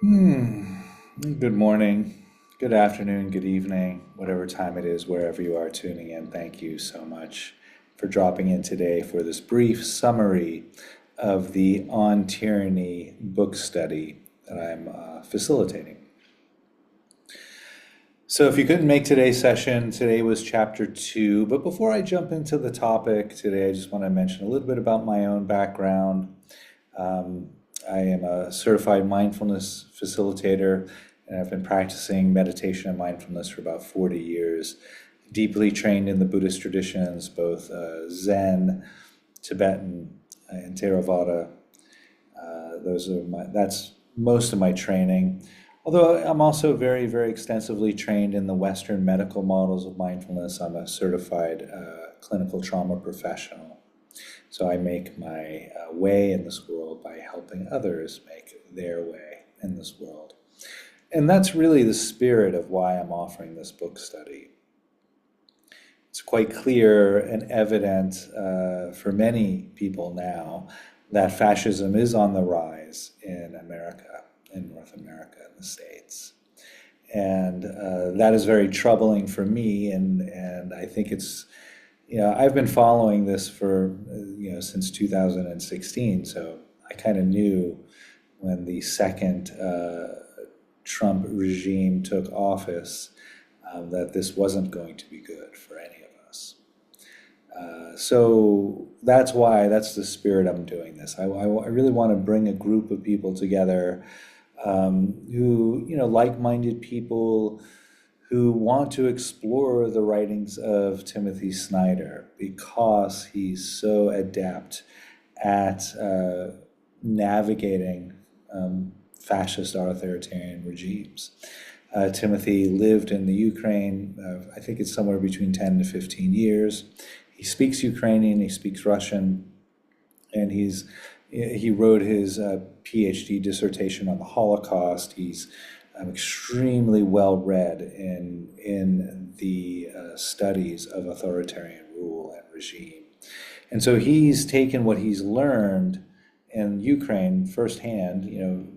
Good morning, good afternoon, good evening, whatever time it is, wherever you are tuning in. Thank you so much for dropping in today for this brief summary of the On Tyranny book study that I'm facilitating. So if you couldn't make today's session, today was chapter 2. But before I jump into the topic today, I just want to mention a little bit about my own background. I am a certified mindfulness facilitator, and I've been practicing meditation and mindfulness for about 40 years. Deeply trained in the Buddhist traditions, both Zen, Tibetan, and Theravada. That's most of my training. Although I'm also very, very extensively trained in the Western medical models of mindfulness. I'm a certified clinical trauma professional. So I make my way in this world by helping others make their way in this world. And that's really the spirit of why I'm offering this book study. It's quite clear and evident for many people now that fascism is on the rise in America, in North America, in the States. And that is very troubling for me, and I think it's, I've been following this for, since 2016, so I kind of knew when the second Trump regime took office that this wasn't going to be good for any of us. So that's the spirit I'm doing this. I really want to bring a group of people together who, like-minded people who want to explore the writings of Timothy Snyder because he's so adept at navigating fascist authoritarian regimes. Timothy lived in the Ukraine, I think it's somewhere between 10 to 15 years. He speaks Ukrainian, he speaks Russian, and he wrote his PhD dissertation on the Holocaust. He's extremely well read in the studies of authoritarian rule and regime. And so he's taken what he's learned in Ukraine firsthand,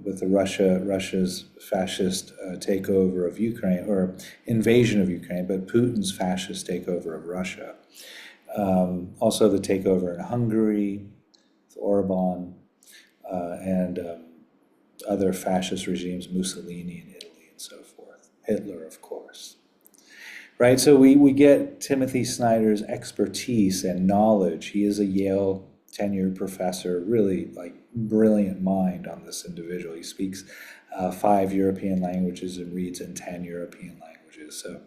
with Russia's fascist takeover of Ukraine, or invasion of Ukraine, but Putin's fascist takeover of Russia. Also the takeover in Hungary, with Orban, and other fascist regimes, Mussolini in Italy and so forth, Hitler, of course. Right, so we get Timothy Snyder's expertise and knowledge. He is a Yale tenured professor, really brilliant mind on this individual. He speaks 5 European languages and reads in 10 European languages. So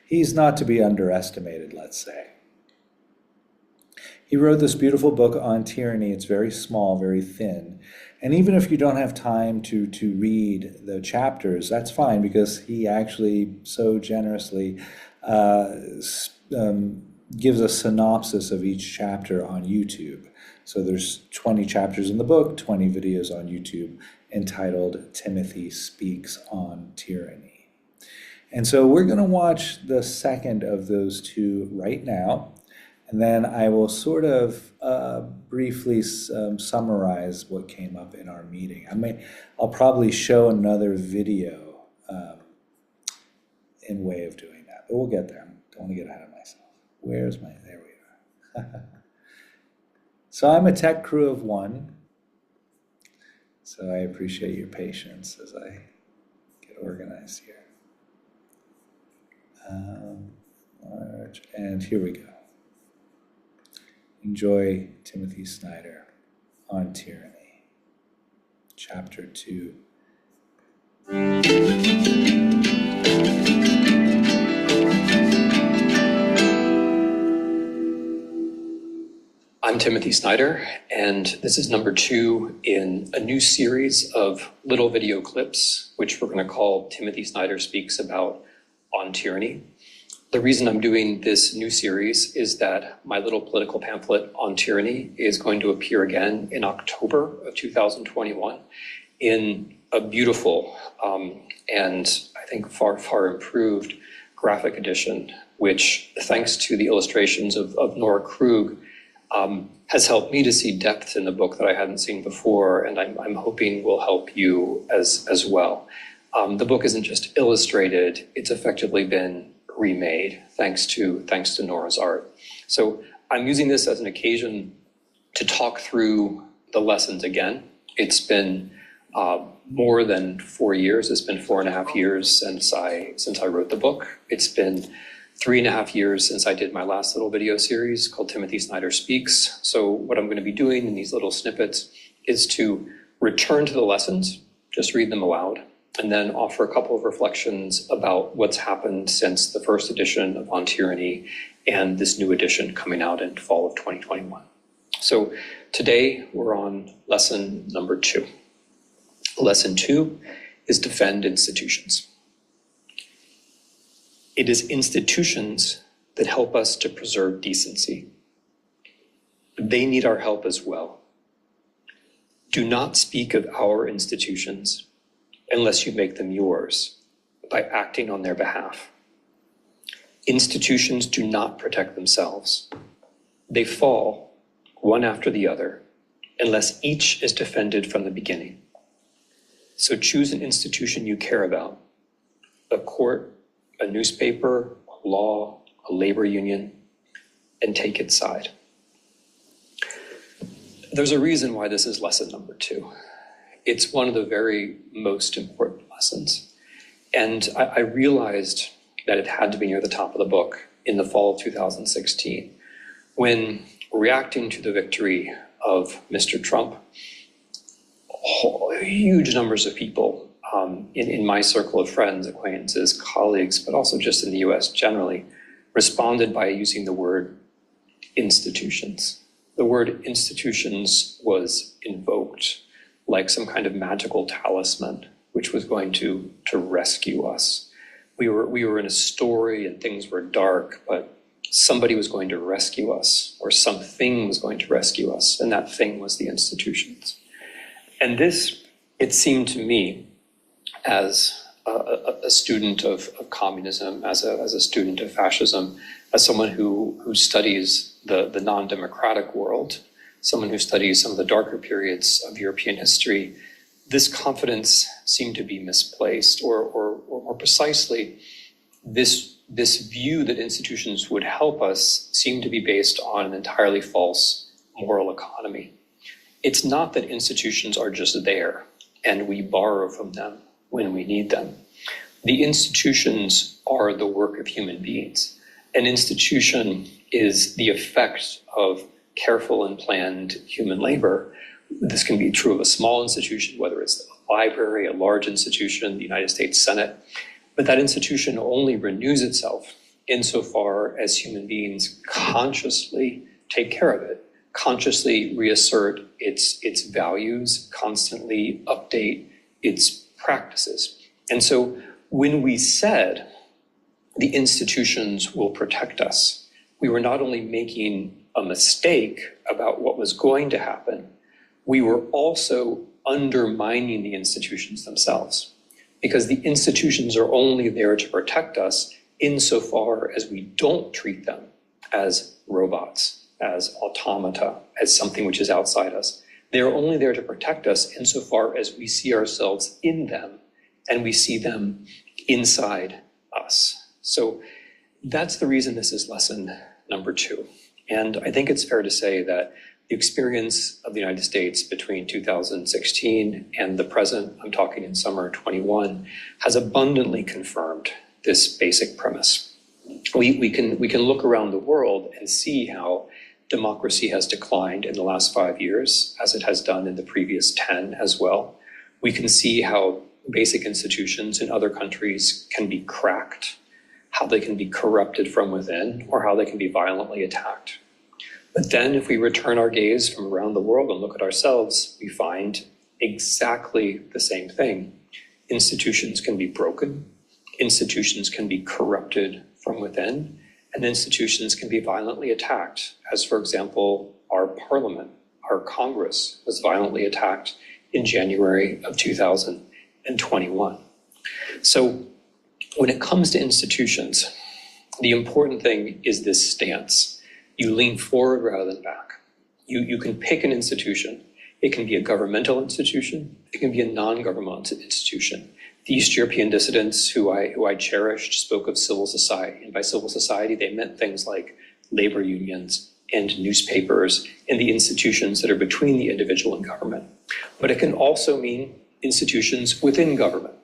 he's not to be underestimated, let's say. He wrote this beautiful book on tyranny. It's very small, very thin. And even if you don't have time to read the chapters, that's fine, because he actually so generously gives a synopsis of each chapter on YouTube. So there's 20 chapters in the book, 20 videos on YouTube entitled Timothy Speaks on Tyranny. And so we're going to watch the second of those two right now. And then I will sort of briefly summarize what came up in our meeting. I'll probably show another video in way of doing that, but we'll get there. I don't want to get ahead of myself. There we are. So I'm a tech crew of one, so I appreciate your patience as I get organized here. And here we go. Enjoy Timothy Snyder on Tyranny, Chapter 2. I'm Timothy Snyder, and this is number 2 in a new series of little video clips, which we're going to call Timothy Snyder Speaks About on Tyranny. The reason I'm doing this new series is that my little political pamphlet on tyranny is going to appear again in October of 2021 in a beautiful and I think far, far improved graphic edition, which, thanks to the illustrations of Nora Krug, has helped me to see depth in the book that I hadn't seen before, and I'm hoping will help you as well. The book isn't just illustrated, it's effectively been remade thanks to Nora's art. So I'm using this as an occasion to talk through the lessons again. It's been more than 4 years. It's been 4.5 years since I wrote the book. It's been 3.5 years since I did my last little video series called Timothy Snyder Speaks. So what I'm going to be doing in these little snippets is to return to the lessons, just read them aloud, and then offer a couple of reflections about what's happened since the first edition of On Tyranny and this new edition coming out in fall of 2021. So today we're on lesson number 2. Lesson 2 is defend institutions. It is institutions that help us to preserve decency. They need our help as well. Do not speak of our institutions unless you make them yours by acting on their behalf. Institutions do not protect themselves. They fall, one after the other, unless each is defended from the beginning. So choose an institution you care about, a court, a newspaper, a law, a labor union, and take its side. There's a reason why this is lesson number 2. It's one of the very most important lessons. And I realized that it had to be near the top of the book in the fall of 2016, when reacting to the victory of Mr. Trump, huge numbers of people in my circle of friends, acquaintances, colleagues, but also just in the US generally, responded by using the word institutions. The word institutions was invoked like some kind of magical talisman, which was going to rescue us. We were in a story and things were dark, but somebody was going to rescue us, or something was going to rescue us, and that thing was the institutions. And this, it seemed to me, as a student of communism, as a student of fascism, as someone who studies the non-democratic world, someone who studies some of the darker periods of European history, this confidence seemed to be misplaced, or more precisely, this view that institutions would help us seemed to be based on an entirely false moral economy. It's not that institutions are just there and we borrow from them when we need them. The institutions are the work of human beings. An institution is the effect of careful and planned human labor. This can be true of a small institution, whether it's a library, a large institution, the United States Senate, but that institution only renews itself insofar as human beings consciously take care of it, consciously reassert its values, constantly update its practices. And so when we said the institutions will protect us, we were not only making a mistake about what was going to happen, we were also undermining the institutions themselves, because the institutions are only there to protect us insofar as we don't treat them as robots, as automata, as something which is outside us. They're only there to protect us insofar as we see ourselves in them and we see them inside us. So that's the reason this is lesson number 2. And I think it's fair to say that the experience of the United States between 2016 and the present, I'm talking in summer 21, has abundantly confirmed this basic premise. We can look around the world and see how democracy has declined in the last 5 years, as it has done in the previous 10 as well. We can see how basic institutions in other countries can be cracked, how they can be corrupted from within, or how they can be violently attacked. But then if we return our gaze from around the world and look at ourselves, we find exactly the same thing. Institutions can be broken, institutions can be corrupted from within, and institutions can be violently attacked, as for example, our parliament, our Congress was violently attacked in January of 2021. So when it comes to institutions, the important thing is this stance. You lean forward rather than back. You can pick an institution. It can be a governmental institution. It can be a non-governmental institution. The East European dissidents who I cherished spoke of civil society. And by civil society, they meant things like labor unions and newspapers and the institutions that are between the individual and government. But it can also mean institutions within government.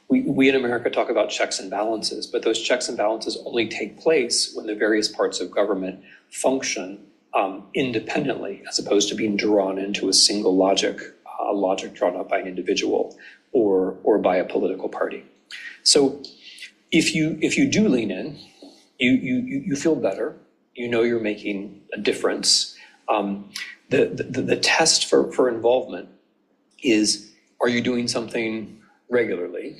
We in America talk about checks and balances, but those checks and balances only take place when the various parts of government function independently, as opposed to being drawn into a single logic, a logic drawn up by an individual or by a political party. So if you do lean in, you feel better. You know you're making a difference. The test for involvement is: are you doing something regularly?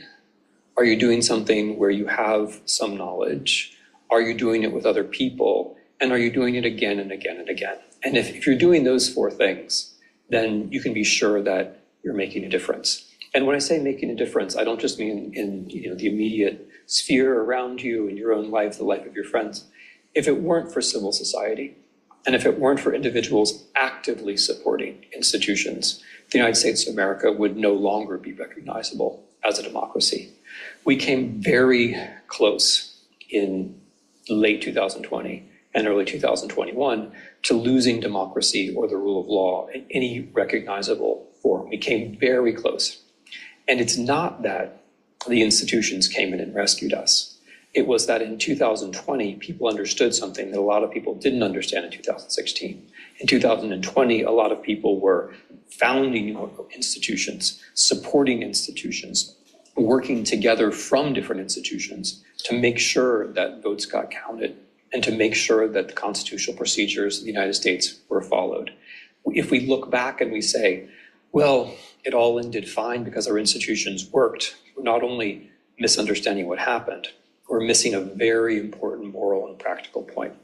Are you doing something where you have some knowledge? Are you doing it with other people? And are you doing it again and again and again? And if you're doing those four things, then you can be sure that you're making a difference. And when I say making a difference, I don't just mean in the immediate sphere around you, in your own life, the life of your friends. If it weren't for civil society, and if it weren't for individuals actively supporting institutions, the United States of America would no longer be recognizable as a democracy. We came very close in late 2020 and early 2021 to losing democracy or the rule of law in any recognizable form. We came very close. And it's not that the institutions came in and rescued us. It was that in 2020, people understood something that a lot of people didn't understand in 2016. In 2020, a lot of people were founding institutions, supporting institutions, working together from different institutions to make sure that votes got counted and to make sure that the constitutional procedures of the United States were followed. If we look back and we say, well, it all ended fine because our institutions worked, we're not only misunderstanding what happened, we're missing a very important moral and practical point.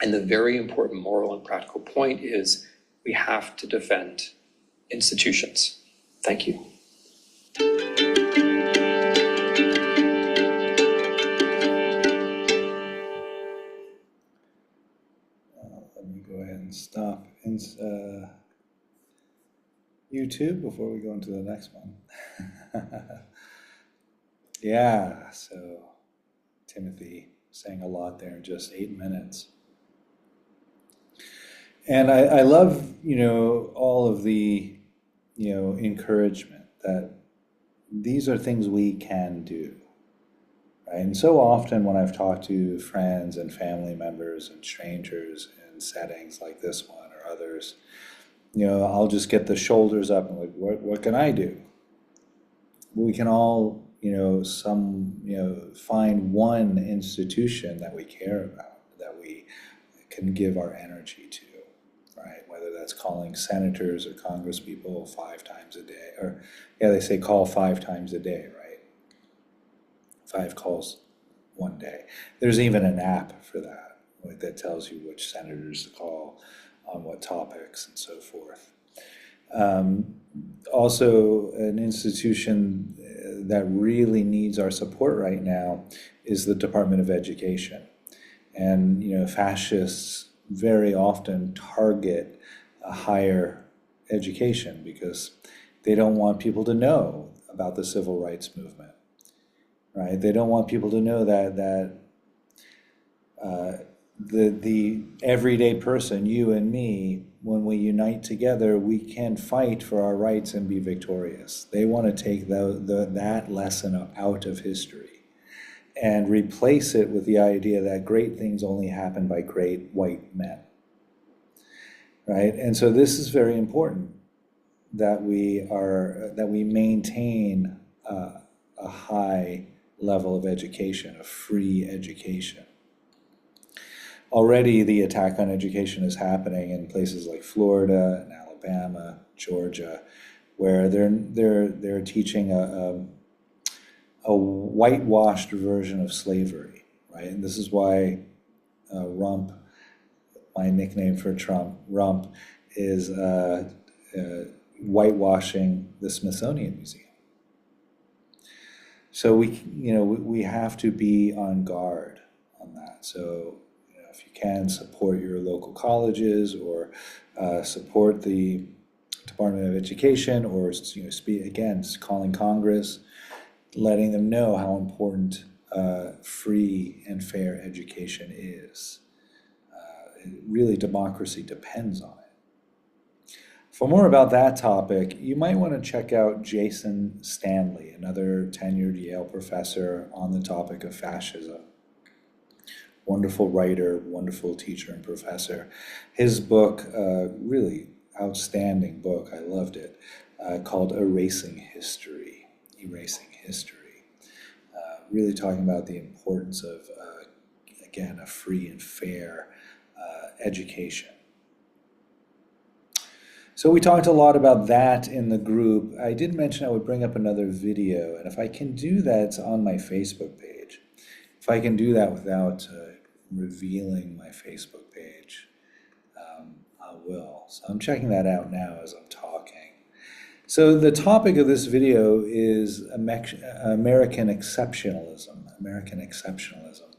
And the very important moral and practical point is we have to defend institutions. Thank you. Let me go ahead and stop YouTube before we go into the next one. Yeah, so Timothy saying a lot there in just 8 minutes. And I love, all of the, encouragement that these are things we can do, right? And so often when I've talked to friends and family members and strangers in settings like this one or others, I'll just get the shoulders up and like, what can I do? We can all, find one institution that we care about, that we can give our energy to, right? Whether that's calling senators or congresspeople 5 times a day, or they say call 5 times a day, right? 5 calls one day. There's even an app for that, like that tells you which senators to call on what topics and so forth. Also, an institution that really needs our support right now is the Department of Education. And, fascists very often target a higher education because they don't want people to know about the civil rights movement, right? They don't want people to know that the everyday person, you and me, when we unite together, we can fight for our rights and be victorious. They want to take that lesson out of history and replace it with the idea that great things only happen by great white men, right? And so this is very important that we maintain a high level of education, a free education. Already the attack on education is happening in places like Florida and Alabama, Georgia, where they're teaching a whitewashed version of slavery, right? And this is why Rump, my nickname for Trump, Rump, is whitewashing the Smithsonian Museum. So we have to be on guard on that. So if you can, support your local colleges or support the Department of Education, or speak again, calling Congress, letting them know how important free and fair education is. Really, democracy depends on it. For more about that topic, you might want to check out Jason Stanley, another tenured Yale professor on the topic of fascism. Wonderful writer, wonderful teacher and professor. His book, really outstanding book, I loved it, called Erasing History. Erasing History. Really talking about the importance of, again, a free and fair education. So we talked a lot about that in the group. I did mention I would bring up another video, and if I can do that, it's on my Facebook page. If I can do that without revealing my Facebook page, I will. So I'm checking that out now as I'm talking. So the topic of this video is American exceptionalism. American exceptionalism.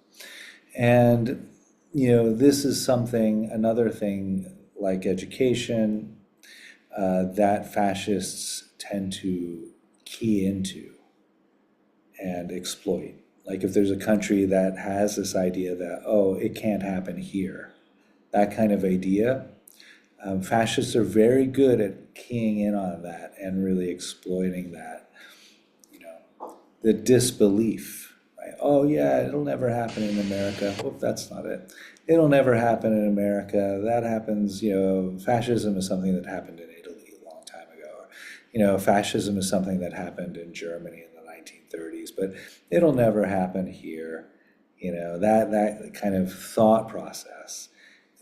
And, this is another thing like education, that fascists tend to key into and exploit. Like if there's a country that has this idea that, oh, it can't happen here, that kind of idea, fascists are very good at keying in on that and really exploiting that, the disbelief, right? Oh yeah, it'll never happen in America. Whoop, that's not it. It'll never happen in America. That happens, fascism is something that happened in Italy a long time ago. Or, fascism is something that happened in Germany in the 1930s, but it'll never happen here. That kind of thought process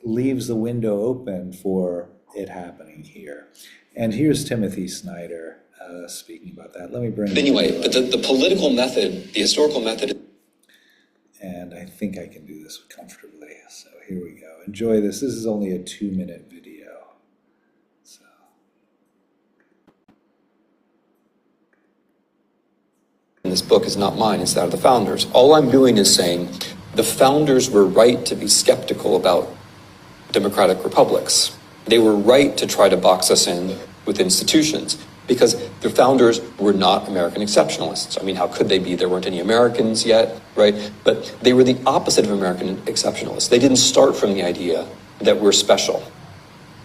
leaves the window open for it happening here. And here's Timothy Snyder speaking about that. Let me bring. But anyway, but the political method, the historical method. And I think I can do this comfortably. So here we go. Enjoy this. This is only a 2-minute video. So. This book is not mine, it's that of the founders. All I'm doing is saying the founders were right to be skeptical about democratic republics. They were right to try to box us in with institutions because the founders were not American exceptionalists. I mean, how could they be? There weren't any Americans yet, right? But they were the opposite of American exceptionalists. They didn't start from the idea that we're special,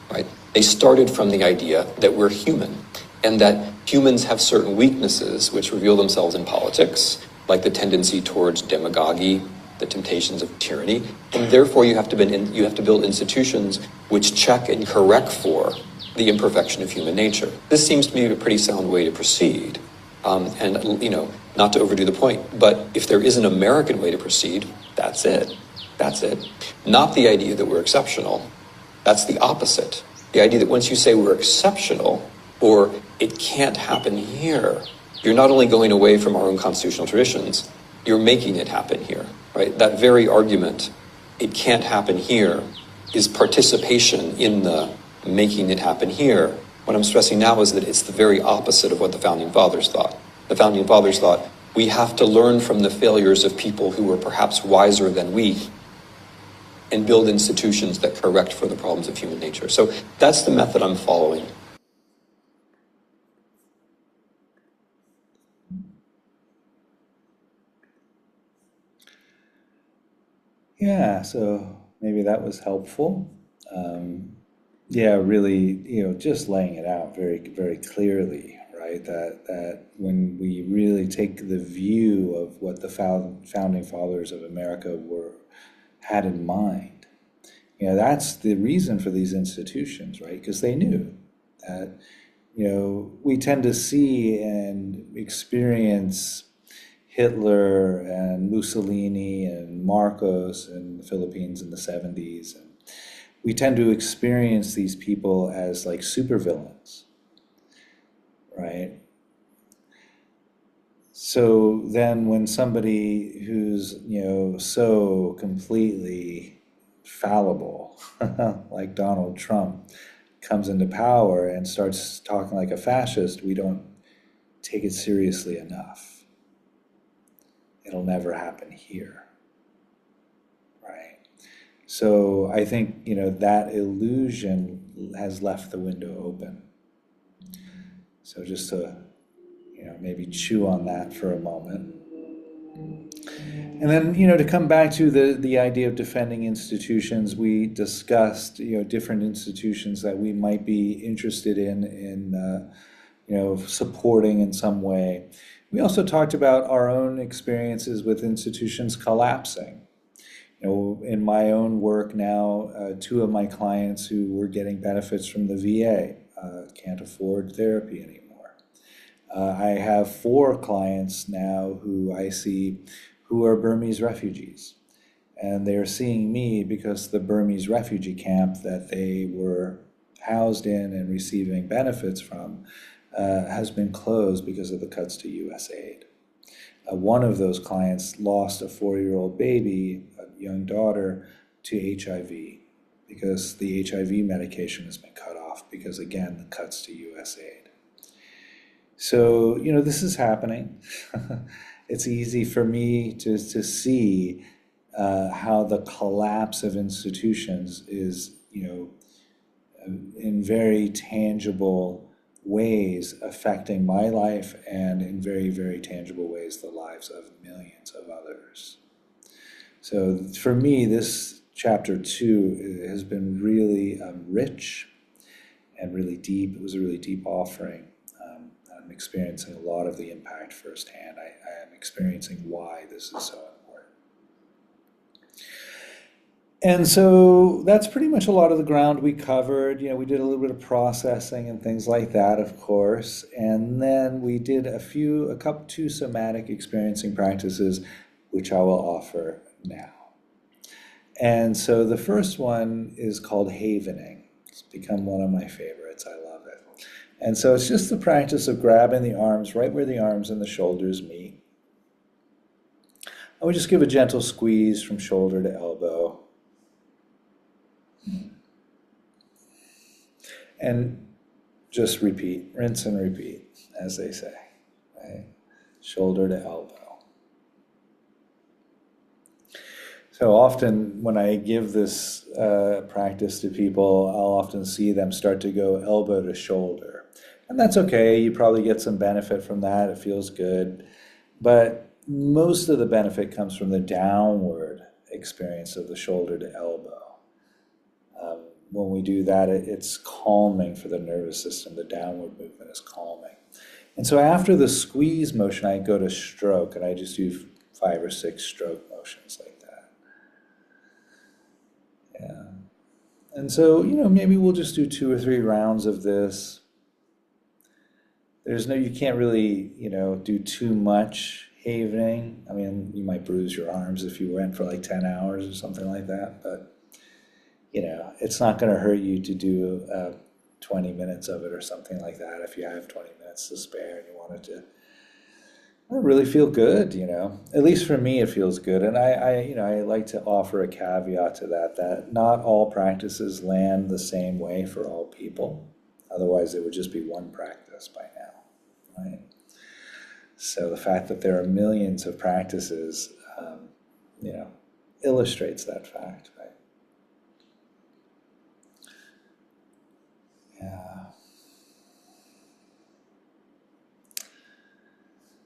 right? They started from the idea that we're human and that humans have certain weaknesses which reveal themselves in politics, like the tendency towards demagoguery, the temptations of tyranny, and therefore you have to build institutions which check and correct for the imperfection of human nature. This seems to me a pretty sound way to proceed, and not to overdo the point, but if there is an American way to proceed, that's it. That's it. Not the idea that we're exceptional. That's the opposite. The idea that once you say we're exceptional, or it can't happen here, you're not only going away from our own constitutional traditions, you're making it happen here, right? That very argument, it can't happen here, is participation in the making it happen here. What I'm stressing now is that it's the very opposite of what the Founding Fathers thought. The Founding Fathers thought, we have to learn from the failures of people who were perhaps wiser than we and build institutions that correct for the problems of human nature. So that's the method I'm following. Yeah, so maybe that was helpful. Yeah, really, just laying it out very, very clearly, right? That when we really take the view of what the founding fathers of America had in mind, that's the reason for these institutions, right? Because they knew that, we tend to see and experience Hitler and Mussolini and Marcos in the Philippines in the 70s. And we tend to experience these people as like supervillains, right? So then when somebody who's, so completely fallible, like Donald Trump, comes into power and starts talking like a fascist, we don't take it seriously enough. It'll never happen here, right? So I think, that illusion has left the window open. So just to, maybe chew on that for a moment. And then, to come back to the idea of defending institutions, we discussed, different institutions that we might be interested in, supporting in some way. We also talked about our own experiences with institutions collapsing. In my own work now, two of my clients who were getting benefits from the VA can't afford therapy anymore. I have 4 clients now who I see who are Burmese refugees. And they're seeing me because the Burmese refugee camp that they were housed in and receiving benefits from has been closed because of the cuts to U.S. aid. One of those clients lost a 4-year-old baby, a young daughter, to HIV because the HIV medication has been cut off because, again, the cuts to U.S. aid. So, this is happening. It's easy for me to see how the collapse of institutions is, in very tangible ways affecting my life and in very, very tangible ways the lives of millions of others. So for me, this chapter 2 has been really rich and really deep. It was a really deep offering. I'm experiencing a lot of the impact firsthand. I am experiencing why this is so important. And so that's pretty much a lot of the ground we covered. We did a little bit of processing and things like that, of course. And then we did two somatic experiencing practices, which I will offer now. And so the first one is called havening. It's become one of my favorites. I love it. And so it's just the practice of grabbing the arms right where the arms and the shoulders meet. I would just give a gentle squeeze from shoulder to elbow. And just repeat, rinse and repeat, as they say, right? Shoulder to elbow. So often when I give this practice to people, I'll often see them start to go elbow to shoulder. And that's okay, you probably get some benefit from that, it feels good. But most of the benefit comes from the downward experience of the shoulder to elbow. When we do that, it's calming for the nervous system. The downward movement is calming. And so after the squeeze motion, I go to stroke, and I just do 5 or 6 stroke motions like that. Yeah. And so, maybe we'll just do 2 or 3 rounds of this. You can't really, do too much havening. I mean, you might bruise your arms if you went for like 10 hours or something like that, but it's not going to hurt you to do 20 minutes of it or something like that if you have 20 minutes to spare and you want it to really feel good, At least for me, it feels good. And I like to offer a caveat to that not all practices land the same way for all people. Otherwise, it would just be one practice by now, right? So the fact that there are millions of practices, illustrates that fact, right? Yeah.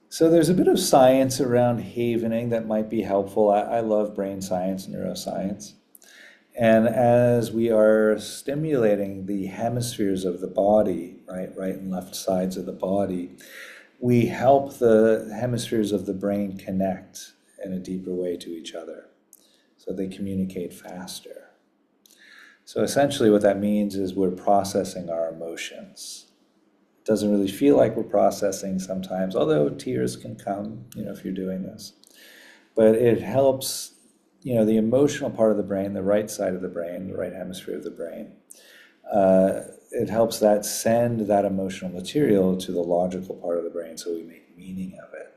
So there's a bit of science around havening that might be helpful. I love brain science, neuroscience. And as we are stimulating the hemispheres of the body, right and left sides of the body, we help the hemispheres of the brain connect in a deeper way to each other. So they communicate faster. So essentially what that means is we're processing our emotions. It doesn't really feel like we're processing sometimes, although tears can come, if you're doing this. But it helps, the emotional part of the brain, the right side of the brain, the right hemisphere of the brain, it helps that send that emotional material to the logical part of the brain so we make meaning of it.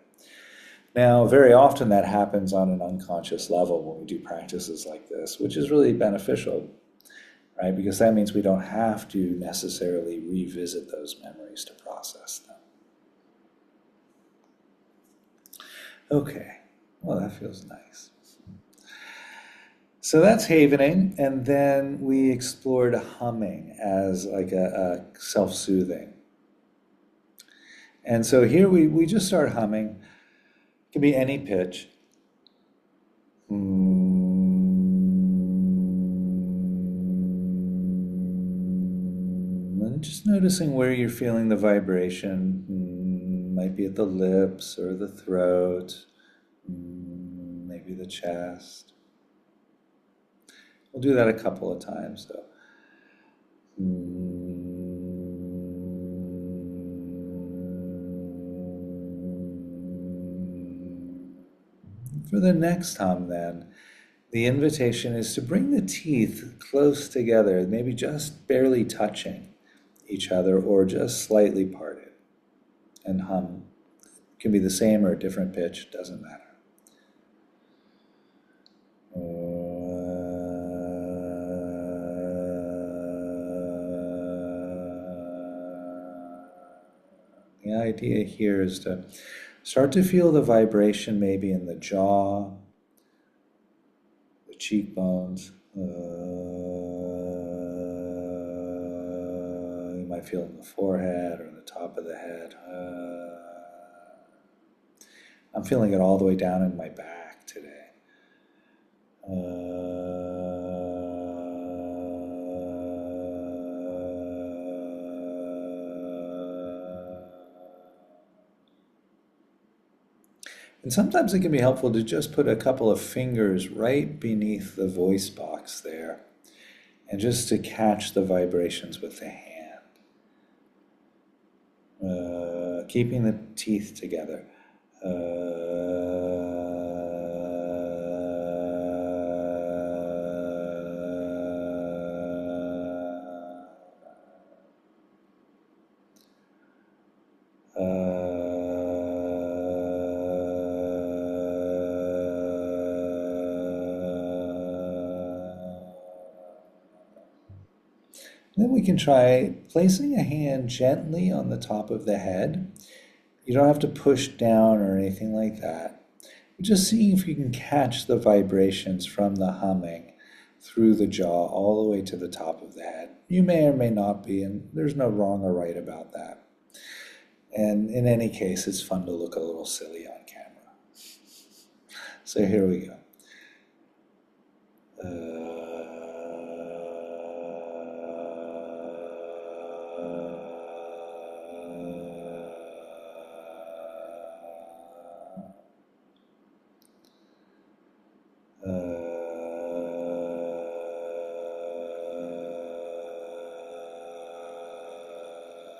Now, very often that happens on an unconscious level when we do practices like this, which is really beneficial, right? Because that means we don't have to necessarily revisit those memories to process them. Okay, well, that feels nice. So that's havening, and then we explored humming as like a self-soothing. And so here we just start humming. It can be any pitch. And just noticing where you're feeling the vibration. Might be at the lips or the throat, maybe the chest. We'll do that a couple of times though. For the next hum then, the invitation is to bring the teeth close together, maybe just barely touching each other or just slightly parted, and hum. It can be the same or a different pitch, doesn't matter. The idea here is to start to feel the vibration maybe in the jaw, the cheekbones. You might feel it in the forehead or the top of the head. I'm feeling it all the way down in my back today. And sometimes it can be helpful to just put a couple of fingers right beneath the voice box there, and just to catch the vibrations with the hand. Keeping the teeth together. Then we can try placing a hand gently on the top of the head. You don't have to push down or anything like that. Just seeing if you can catch the vibrations from the humming through the jaw all the way to the top of the head. You may or may not be, and there's no wrong or right about that. And in any case, it's fun to look a little silly on camera. So here we go.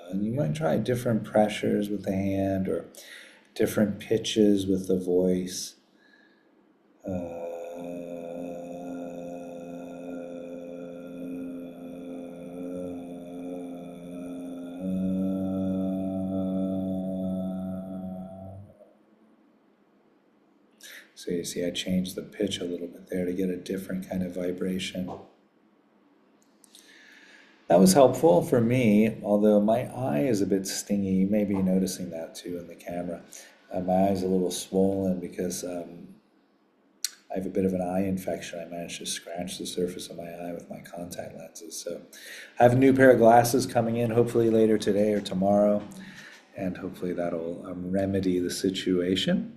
And you might try different pressures with the hand or different pitches with the voice. So you see I changed the pitch a little bit there to get a different kind of vibration. That was helpful for me, although my eye is a bit stingy. You may be noticing that too in the camera. My eye is a little swollen because I have a bit of an eye infection. I managed to scratch the surface of my eye with my contact lenses. So I have a new pair of glasses coming in, hopefully later today or tomorrow, and hopefully that'll remedy the situation.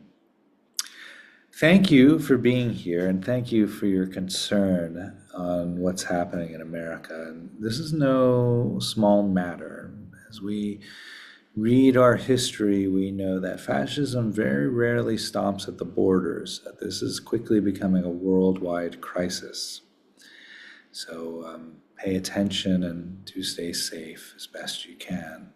Thank you for being here, and thank you for your concern on what's happening in America. And this is no small matter. As we read our history, we know that fascism very rarely stops at the borders. This is quickly becoming a worldwide crisis. So pay attention and do stay safe as best you can.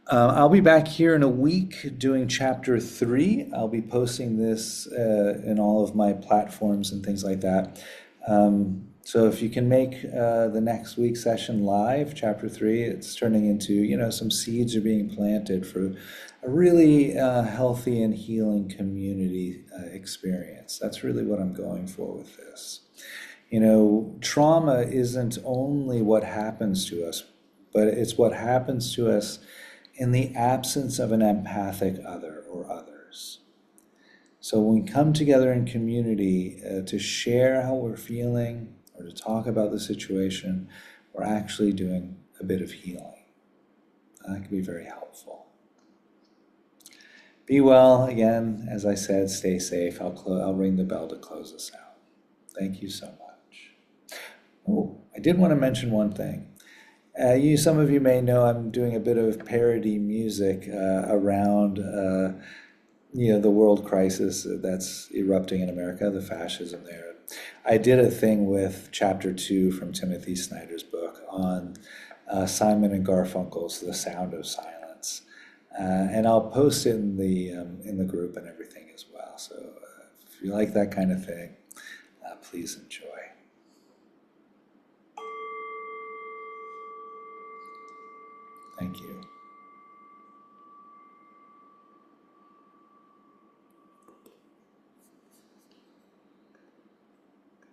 I'll be back here in a week doing chapter 3. I'll be posting this in all of my platforms and things like that. So if you can make the next week's session live, chapter 3, it's turning into, some seeds are being planted for a really healthy and healing community experience. That's really what I'm going for with this. Trauma isn't only what happens to us, but it's what happens to us in the absence of an empathic other or others. So when we come together in community to share how we're feeling or to talk about the situation, we're actually doing a bit of healing. That can be very helpful. Be well. Again, as I said, stay safe. I'll ring the bell to close us out. Thank you so much. Oh, I did want to mention one thing. Some of you may know I'm doing a bit of parody music around the world crisis that's erupting in America, the fascism there. I did a thing with chapter 2 from Timothy Snyder's book on Simon and Garfunkel's The Sound of Silence. And I'll post it in the group and everything as well. So if you like that kind of thing, please enjoy. Thank you.